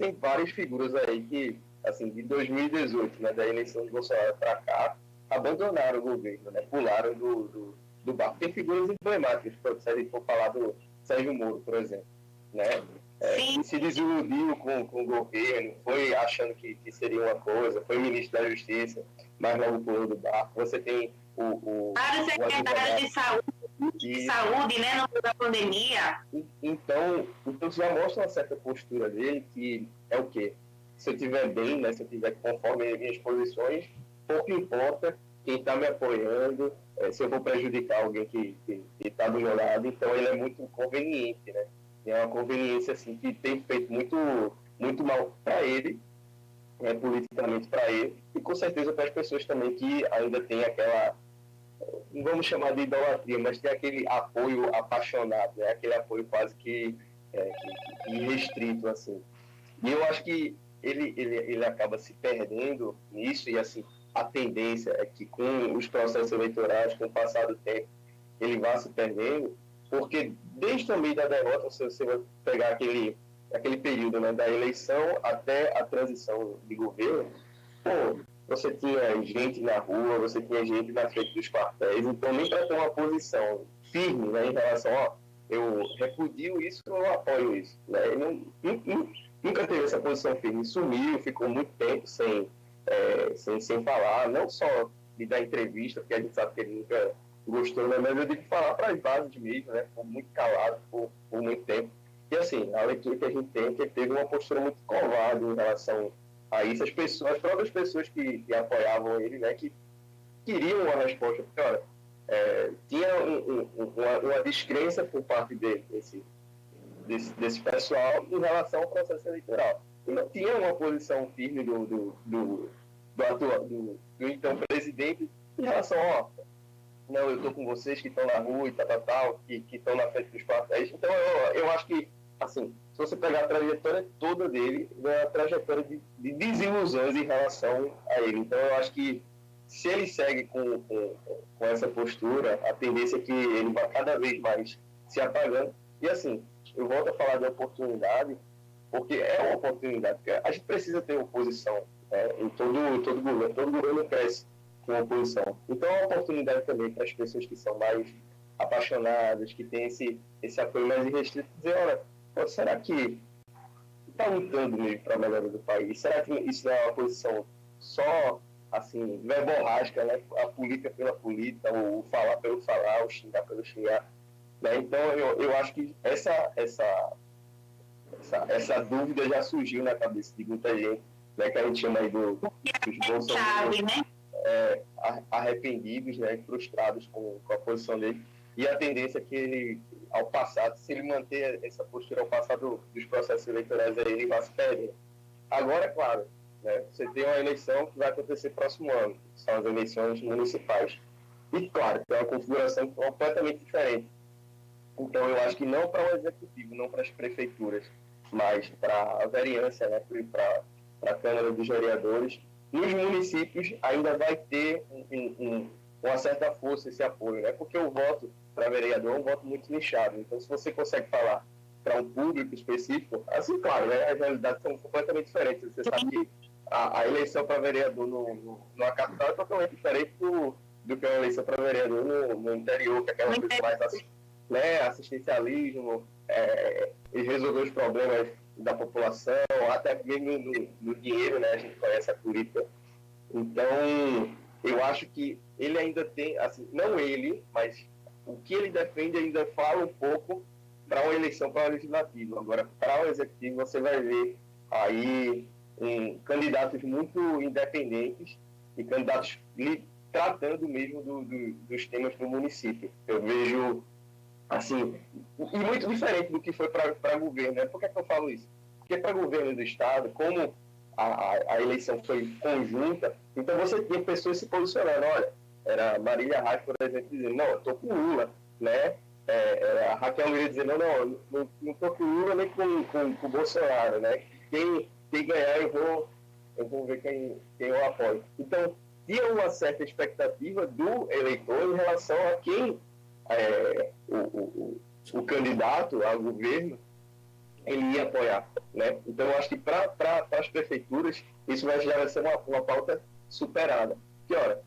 tem várias figuras aí que, assim, de 2018, né, da eleição de Bolsonaro para cá, abandonaram o governo, né, pularam do barco. Tem figuras emblemáticas, se a gente for falar do Sérgio Moro, por exemplo, né, que se desiludiu com o governo, foi achando que seria uma coisa, foi ministro da Justiça, mas logo pulou do barco. Você tem vários secretários de saúde, né, no meio da pandemia. Então já mostra uma certa postura dele, que é o quê? Se eu estiver bem, né, se eu estiver conforme as minhas posições, pouco importa quem está me apoiando, se eu vou prejudicar alguém que está do meu lado. Então ele é muito conveniente, né? É uma conveniência assim, que tem feito muito mal para ele, politicamente para ele, e com certeza para as pessoas também que ainda tem aquela, não vamos chamar de idolatria, mas tem aquele apoio apaixonado, né? Aquele apoio quase que irrestrito, assim. E eu acho que ele acaba se perdendo nisso, e assim, a tendência é que com os processos eleitorais, com o passar do tempo, ele vá se perdendo, porque desde também da derrota, se você vai pegar aquele período, né, da eleição até a transição de governo, pô, você tinha gente na rua, você tinha gente na frente dos quartéis, então nem para ter uma posição firme, né, em relação a eu repudio isso ou eu apoio isso, né? Ele nunca teve essa posição firme, sumiu, ficou muito tempo sem falar, não só de dar entrevista, porque a gente sabe que ele nunca gostou, né? Mas eu digo falar para as bases mesmo, né? Ficou muito calado por muito tempo. E assim, a leitura que a gente tem é que ele teve uma postura muito covarde em relação a isso. As próprias pessoas que apoiavam ele, né? Que queriam uma resposta, porque, olha, tinha uma descrença por parte dele, desse pessoal, em relação ao processo eleitoral. E não tinha uma posição firme do então presidente em relação a, não, eu estou com vocês que estão na rua e tal, que estão na frente dos quartéis. Então eu acho que, assim, se você pegar a trajetória toda dele, é uma trajetória de desilusões em relação a ele. Então eu acho que se ele segue com essa postura, a tendência é que ele vai cada vez mais se apagando. E assim, eu volto a falar de oportunidade, porque é uma oportunidade, porque a gente precisa ter oposição, né, em todo governo. Todo governo cresce com oposição. Então é uma oportunidade também para as pessoas que são mais apaixonadas, que têm esse apoio mais irrestrito, dizer, olha, será que está lutando mesmo para a melhoria do país? Será que isso é uma posição só, assim, verborrágica, né? A política pela política, o falar pelo falar, o xingar pelo xingar, né? Então eu acho que essa dúvida já surgiu na cabeça de muita gente, né? Que a gente chama aí dos bolsonaristas, né? Arrependidos, né? Frustrados com a posição dele. E a tendência é que ele, ao passado, se ele manter essa postura ao passado dos processos eleitorais, aí ele vai se perder. Agora, claro, né, você tem uma eleição que vai acontecer próximo ano, que são as eleições municipais. E, claro, tem uma configuração completamente diferente. Então, eu acho que não para o executivo, não para as prefeituras, mas para a vereança, né, para a Câmara dos Vereadores, nos municípios ainda vai ter uma certa força esse apoio, né? Porque o voto para vereador é um voto muito nichado. Então, se você consegue falar para um público específico, assim, claro, né, as realidades são completamente diferentes. Você sabe que a eleição para vereador numa capital é totalmente diferente do que uma eleição para vereador no interior, que é aquela coisa mais, né, assistencialismo, e resolver os problemas da população, até mesmo no dinheiro, né? A gente conhece a política. Então, eu acho que ele ainda tem, assim, não ele, mas o que ele defende ainda fala um pouco para uma eleição para o legislativo. Agora, para o executivo, você vai ver aí candidatos muito independentes e candidatos tratando mesmo dos temas do município. Eu vejo, assim, e muito diferente do que foi para governo, né? Por que eu falo isso? Porque para governo do estado, como a eleição foi conjunta, então você tinha pessoas se posicionando, olha, era Marília Reis, por exemplo, dizendo, não, eu estou com Lula, né? A Raquel Lira dizendo, não estou com Lula nem com Bolsonaro, né? Quem ganhar, eu vou ver quem eu apoio. Então, tinha uma certa expectativa do eleitor em relação a quem o candidato ao governo ele ia apoiar, né? Então, eu acho que para as prefeituras, isso já vai ser uma pauta superada. Que, olha,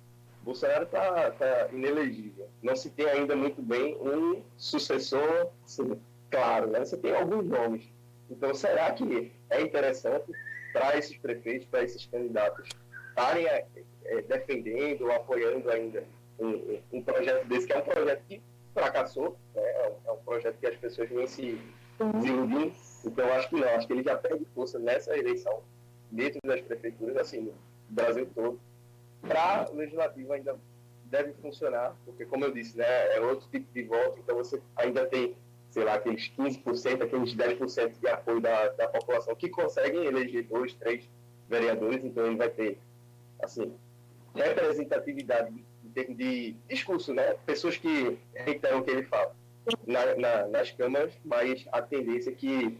Bolsonaro está inelegível. Não se tem ainda muito bem um sucessor, assim, claro, né? Você tem alguns nomes. Então, será que é interessante para esses prefeitos, para esses candidatos, estarem defendendo ou apoiando ainda um projeto desse, que é um projeto que fracassou, né? É um projeto que as pessoas vêm se desiludindo. Então, eu acho que não. Acho que ele já perde força nessa eleição, dentro das prefeituras, assim, no Brasil todo. Para o legislativo ainda deve funcionar, porque, como eu disse, né, é outro tipo de voto, então você ainda tem, sei lá, aqueles 15%, aqueles 10% de apoio da população que conseguem eleger 2, 3 vereadores, então ele vai ter, assim, representatividade em termos de discurso, né? Pessoas que reiteram o que ele fala nas câmaras, mas a tendência é que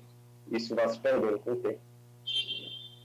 isso vá se perdendo com o tempo.